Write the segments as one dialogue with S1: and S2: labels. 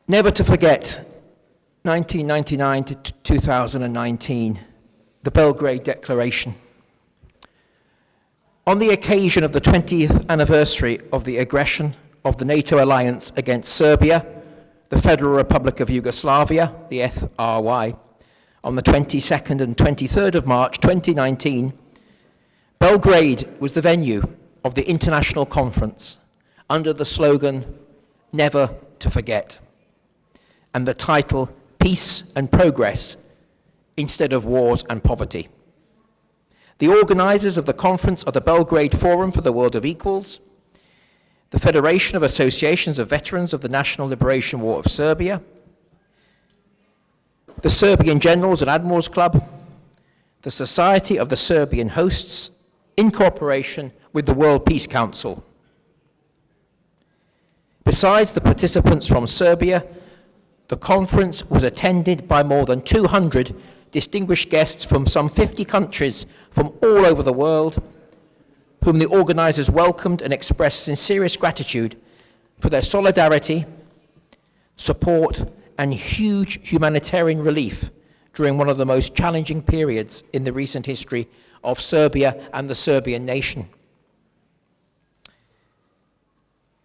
S1: Never to forget 1999 to 2019, the Belgrade Declaration. On the occasion of the 20th anniversary of the aggression of the NATO alliance against Serbia, the Federal Republic of Yugoslavia, the FRY, on the 22nd and 23rd of March 2019, Belgrade was the venue of the international conference under the slogan, "Never to Forget," and the title, "Peace and Progress instead of Wars and Poverty." The organizers of the conference are the Belgrade Forum for the World of Equals, the Federation of Associations of Veterans of the National Liberation War of Serbia, the Serbian Generals and Admirals Club, the Society of the Serbian Hosts, in cooperation with the World Peace Council. Besides the participants from Serbia, the conference was attended by more than 200 distinguished guests from some 50 countries from all over the world, whom the organizers welcomed and expressed sincerest gratitude for their solidarity, support, and huge humanitarian relief during one of the most challenging periods in the recent history of Serbia and the Serbian nation.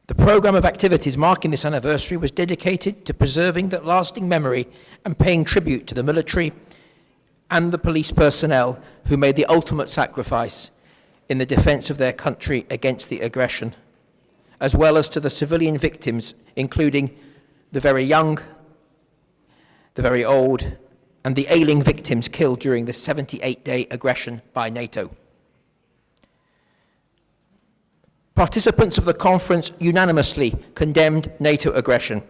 S1: The program of activities marking this anniversary was dedicated to preserving the lasting memory and paying tribute to the military and the police personnel who made the ultimate sacrifice in the defense of their country against the aggression, as well as to the civilian victims, including the very young, the very old, and the ailing victims killed during the 78-day aggression by NATO. Participants of the conference unanimously condemned NATO aggression,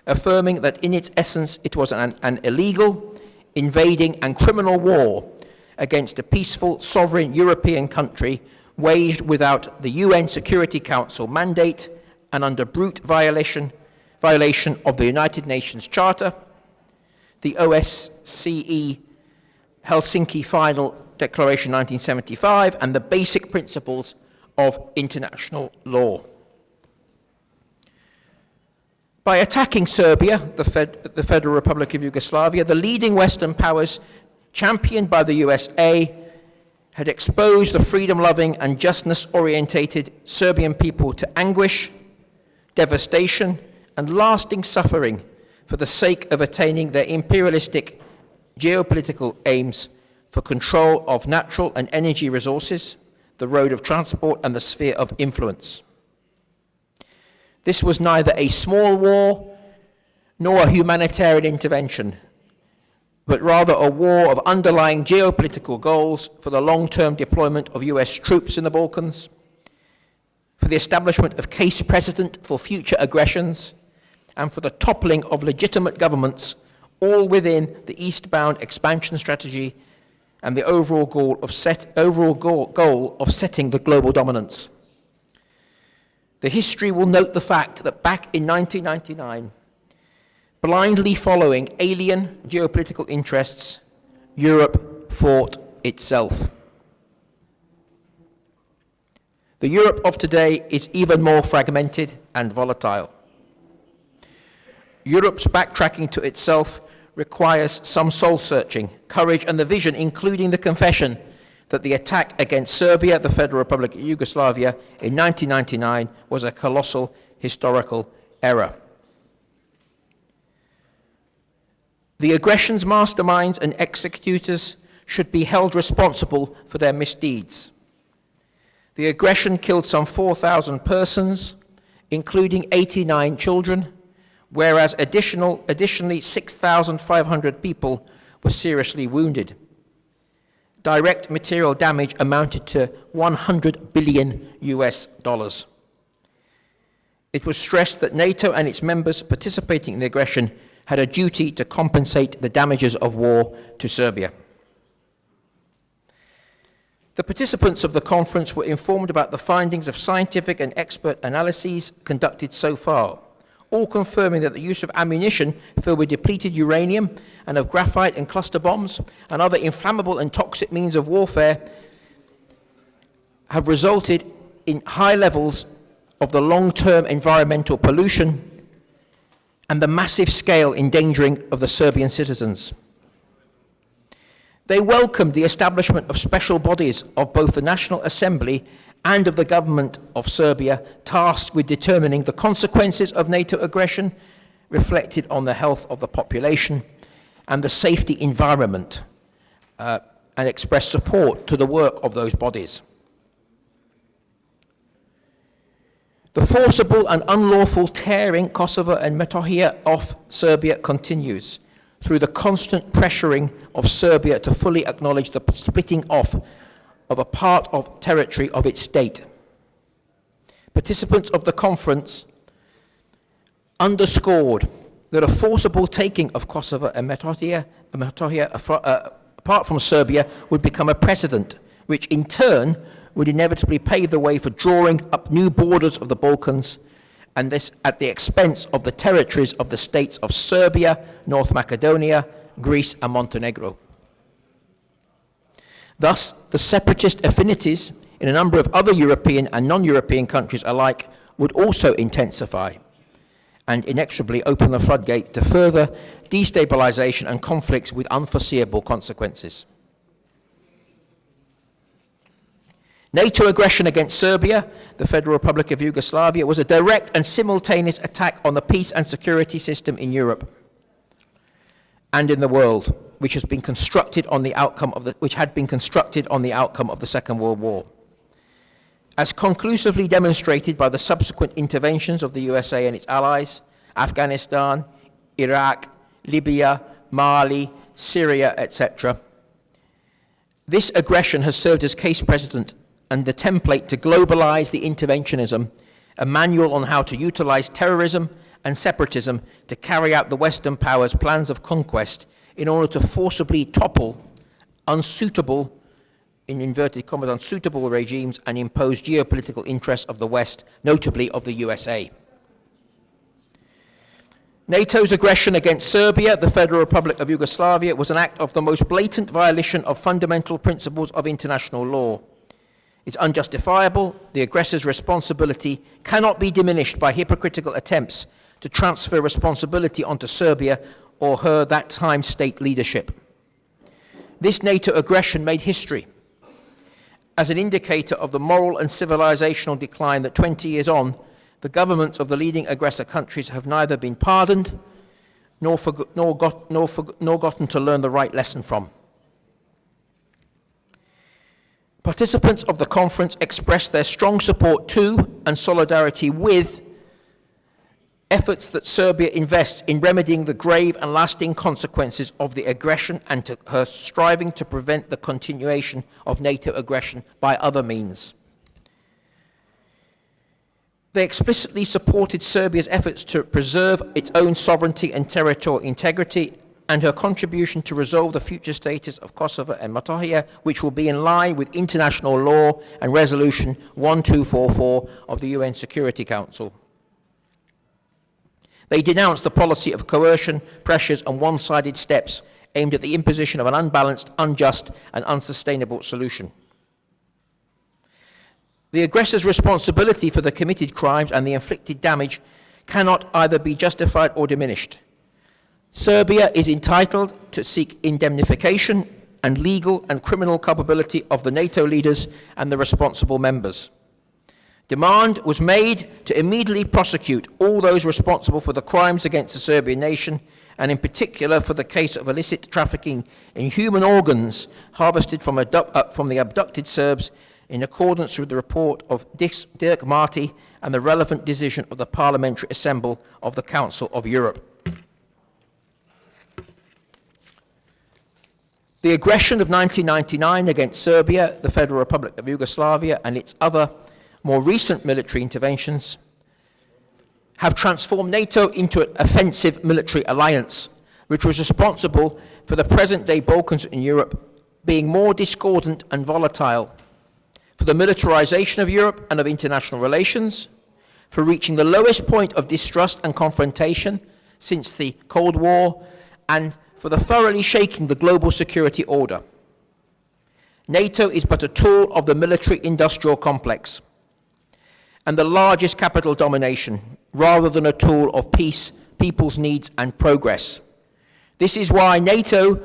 S1: affirming that in its essence it was an illegal, invading and criminal war against a peaceful, sovereign European country waged without the UN Security Council mandate and under brute violation of the United Nations Charter, the OSCE Helsinki Final Declaration 1975, and the basic principles of international law. By attacking Serbia, the Federal Republic of Yugoslavia, the leading Western powers, championed by the USA, had exposed the freedom-loving and justice-orientated Serbian people to anguish, devastation, and lasting suffering for the sake of attaining their imperialistic geopolitical aims for control of natural and energy resources, the road of transport, and the sphere of influence. This was neither a small war nor a humanitarian intervention, but rather a war of underlying geopolitical goals for the long-term deployment of US troops in the Balkans, for the establishment of case precedent for future aggressions, and for the toppling of legitimate governments, all within the eastbound expansion strategy and the overall goal of setting the global dominance. The history will note the fact that back in 1999, blindly following alien geopolitical interests, Europe fought itself. The Europe of today is even more fragmented and volatile. Europe's backtracking to itself requires some soul-searching, courage, and the vision, including the confession that the attack against Serbia, the Federal Republic of Yugoslavia, in 1999 was a colossal historical error. The aggression's masterminds and executors should be held responsible for their misdeeds. The aggression killed some 4,000 persons, including 89 children, whereas additionally 6,500 people were seriously wounded. Direct material damage amounted to $100 billion. It was stressed that NATO and its members participating in the aggression had a duty to compensate the damages of war to Serbia. The participants of the conference were informed about the findings of scientific and expert analyses conducted so far, all confirming that the use of ammunition filled with depleted uranium and of graphite and cluster bombs and other inflammable and toxic means of warfare have resulted in high levels of the long-term environmental pollution and the massive scale endangering of the Serbian citizens. They welcomed the establishment of special bodies of both the National Assembly and of the government of Serbia, tasked with determining the consequences of NATO aggression, reflected on the health of the population and the safety environment, and expressed support to the work of those bodies. The forcible and unlawful tearing Kosovo and Metohija off Serbia continues through the constant pressuring of Serbia to fully acknowledge the splitting off of a part of territory of its state. Participants of the conference underscored that a forcible taking of Kosovo and Metohija apart from Serbia would become a precedent, which in turn would inevitably pave the way for drawing up new borders of the Balkans, and this at the expense of the territories of the states of Serbia, North Macedonia, Greece and Montenegro. Thus, the separatist affinities in a number of other European and non-European countries alike would also intensify and inexorably open the floodgate to further destabilization and conflicts with unforeseeable consequences. NATO aggression against Serbia, the Federal Republic of Yugoslavia, was a direct and simultaneous attack on the peace and security system in Europe and in the world, which had been constructed on the outcome of the Second World War. As conclusively demonstrated by the subsequent interventions of the USA and its allies, Afghanistan, Iraq, Libya, Mali, Syria, etc., this aggression has served as case precedent and the template to globalize the interventionism, a manual on how to utilize terrorism and separatism to carry out the Western powers' plans of conquest in order to forcibly topple unsuitable, in inverted commas, unsuitable regimes and impose geopolitical interests of the West, notably of the USA. NATO's aggression against Serbia, the Federal Republic of Yugoslavia, was an act of the most blatant violation of fundamental principles of international law. It's unjustifiable. The aggressor's responsibility cannot be diminished by hypocritical attempts to transfer responsibility onto Serbia or her that time state leadership. This NATO aggression made history as an indicator of the moral and civilizational decline that 20 years on, the governments of the leading aggressor countries have neither been pardoned nor gotten to learn the right lesson from. Participants of the conference expressed their strong support to and solidarity with efforts that Serbia invests in remedying the grave and lasting consequences of the aggression and to her striving to prevent the continuation of NATO aggression by other means. They explicitly supported Serbia's efforts to preserve its own sovereignty and territorial integrity and her contribution to resolve the future status of Kosovo and Metohija, which will be in line with international law and Resolution 1244 of the UN Security Council. They denounced the policy of coercion, pressures and one-sided steps aimed at the imposition of an unbalanced, unjust and unsustainable solution. The aggressor's responsibility for the committed crimes and the inflicted damage cannot either be justified or diminished. Serbia is entitled to seek indemnification and legal and criminal culpability of the NATO leaders and the responsible members. Demand was made to immediately prosecute all those responsible for the crimes against the Serbian nation, and in particular for the case of illicit trafficking in human organs harvested from the abducted Serbs, in accordance with the report of Dirk Marty and the relevant decision of the Parliamentary Assembly of the Council of Europe. The aggression of 1999 against Serbia, the Federal Republic of Yugoslavia, and its other more recent military interventions have transformed NATO into an offensive military alliance, which was responsible for the present-day Balkans in Europe being more discordant and volatile, for the militarization of Europe and of international relations, for reaching the lowest point of distrust and confrontation since the Cold War, and for the thoroughly shaking the global security order. NATO is but a tool of the military-industrial complex and the largest capital domination, rather than a tool of peace, people's needs and progress. This is why NATO,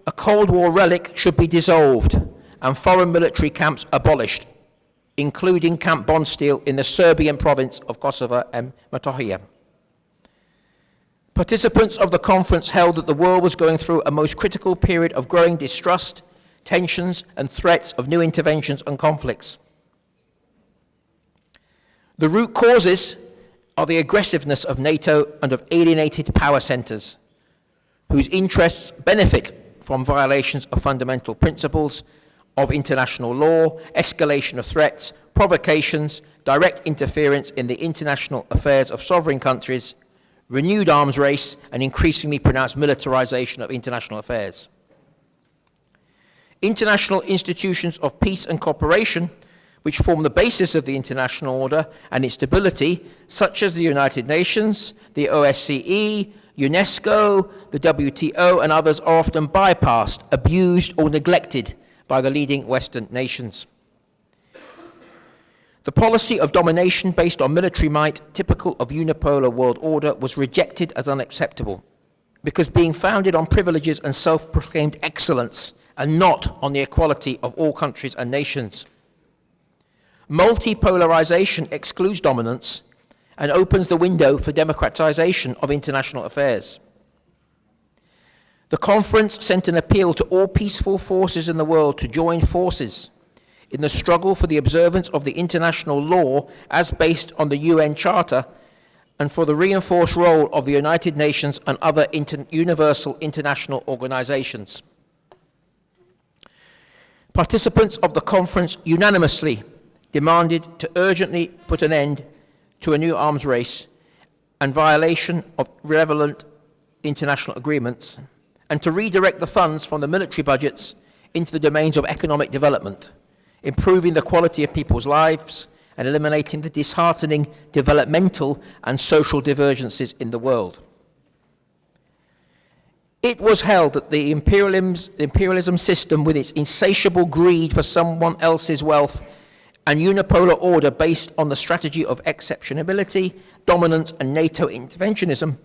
S1: a Cold War relic, should be dissolved and foreign military camps abolished, including Camp Bondsteel in the Serbian province of Kosovo and Metohija. Participants of the conference held that the world was going through a most critical period of growing distrust, tensions, and threats of new interventions and conflicts. The root causes are the aggressiveness of NATO and of alienated power centres, whose interests benefit from violations of fundamental principles of international law, escalation of threats, provocations, direct interference in the international affairs of sovereign countries, renewed arms race, and increasingly pronounced militarisation of international affairs. International institutions of peace and cooperation, which form the basis of the international order and its stability, such as the United Nations, the OSCE, UNESCO, the WTO, and others, are often bypassed, abused, or neglected by the leading Western nations. The policy of domination based on military might, typical of unipolar world order, was rejected as unacceptable, because being founded on privileges and self-proclaimed excellence, and not on the equality of all countries and nations. Multipolarization excludes dominance and opens the window for democratization of international affairs. The conference sent an appeal to all peaceful forces in the world to join forces in the struggle for the observance of the international law as based on the UN Charter, and for the reinforced role of the United Nations and other universal international organizations. Participants of the conference unanimously demanded to urgently put an end to a new arms race and violation of relevant international agreements, and to redirect the funds from the military budgets into the domains of economic development, improving the quality of people's lives and eliminating the disheartening developmental and social divergences in the world. It was held that the imperialism system, with its insatiable greed for someone else's wealth and unipolar order based on the strategy of exceptionability, dominance, and NATO interventionism,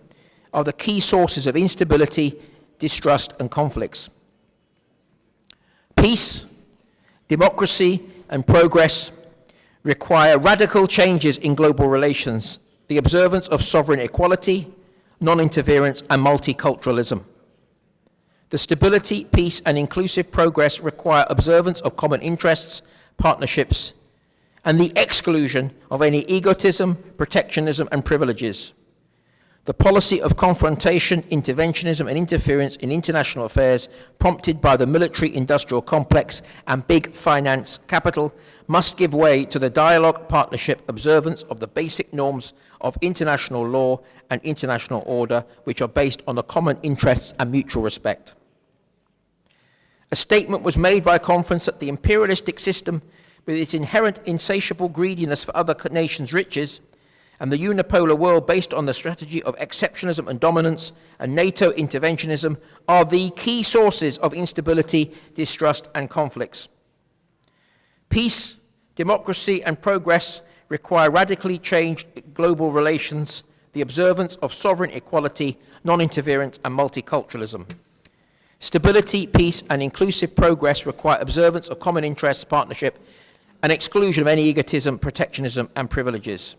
S1: are the key sources of instability, distrust, and conflicts. Peace, democracy, and progress require radical changes in global relations, the observance of sovereign equality, non-interference, and multiculturalism. The stability, peace, and inclusive progress require observance of common interests, partnerships, and the exclusion of any egotism, protectionism, and privileges. The policy of confrontation, interventionism, and interference in international affairs, prompted by the military-industrial complex and big finance capital, must give way to the dialogue, partnership, observance of the basic norms of international law and international order, which are based on the common interests and mutual respect. A statement was made by a conference that the imperialistic system, with its inherent insatiable greediness for other nations' riches, and the unipolar world based on the strategy of exceptionalism and dominance and NATO interventionism, are the key sources of instability, distrust, and conflicts. Peace, democracy, and progress require radically changed global relations, the observance of sovereign equality, non-interference, and multiculturalism. Stability, peace, and inclusive progress require observance of common interests, partnership, and exclusion of any egotism, protectionism, and privileges.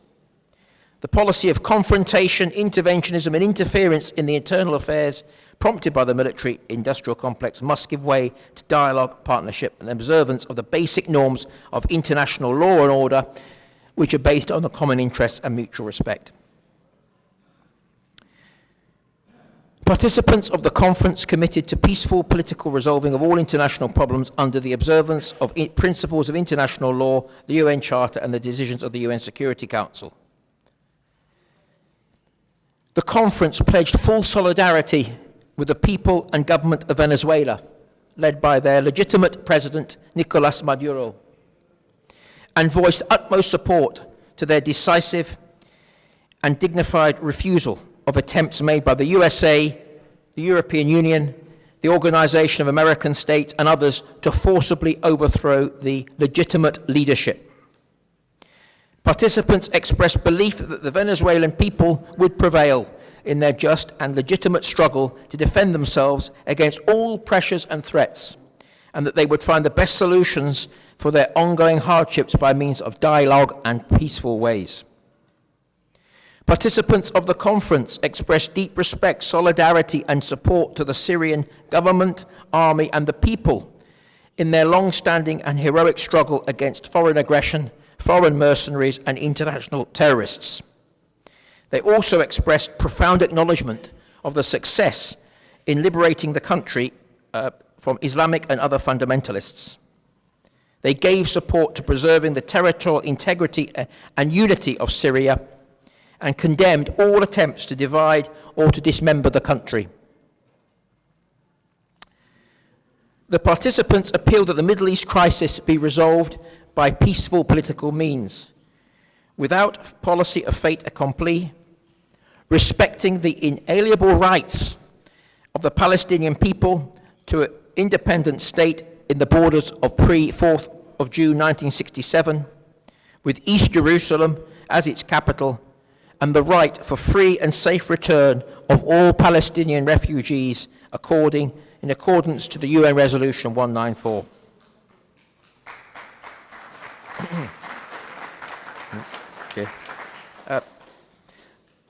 S1: The policy of confrontation, interventionism, and interference in the internal affairs prompted by the military-industrial complex must give way to dialogue, partnership, and observance of the basic norms of international law and order, which are based on the common interests and mutual respect. Participants of the conference committed to peaceful political resolving of all international problems under the observance of principles of international law, the UN Charter, and the decisions of the UN Security Council. The conference pledged full solidarity with the people and government of Venezuela, led by their legitimate president, Nicolas Maduro, and voiced utmost support to their decisive and dignified refusal of attempts made by the USA, the European Union, the Organization of American States, and others to forcibly overthrow the legitimate leadership. Participants expressed belief that the Venezuelan people would prevail in their just and legitimate struggle to defend themselves against all pressures and threats, and that they would find the best solutions for their ongoing hardships by means of dialogue and peaceful ways. Participants of the conference expressed deep respect, solidarity and support to the Syrian government, army and the people in their long-standing and heroic struggle against foreign aggression, foreign mercenaries and international terrorists. They also expressed profound acknowledgement of the success in liberating the country from Islamic and other fundamentalists. They gave support to preserving the territorial integrity and unity of Syria and condemned all attempts to divide or to dismember the country. The participants appealed that the Middle East crisis be resolved by peaceful political means, without policy of fait accompli, respecting the inalienable rights of the Palestinian people to an independent state in the borders of pre-4th of June 1967, with East Jerusalem as its capital, and the right for free and safe return of all Palestinian refugees in accordance to the UN Resolution 194. Okay.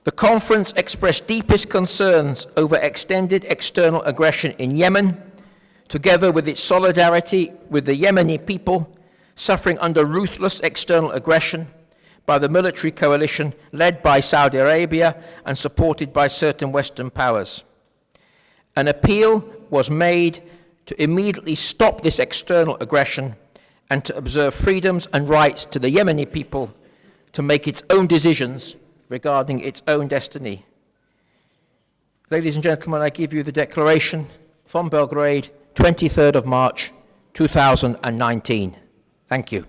S1: The conference expressed deepest concerns over extended external aggression in Yemen, together with its solidarity with the Yemeni people suffering under ruthless external aggression by the military coalition led by Saudi Arabia and supported by certain Western powers. An appeal was made to immediately stop this external aggression and to observe freedoms and rights to the Yemeni people to make its own decisions regarding its own destiny. Ladies and gentlemen, I give you the declaration from Belgrade, 23rd of March, 2019. Thank you.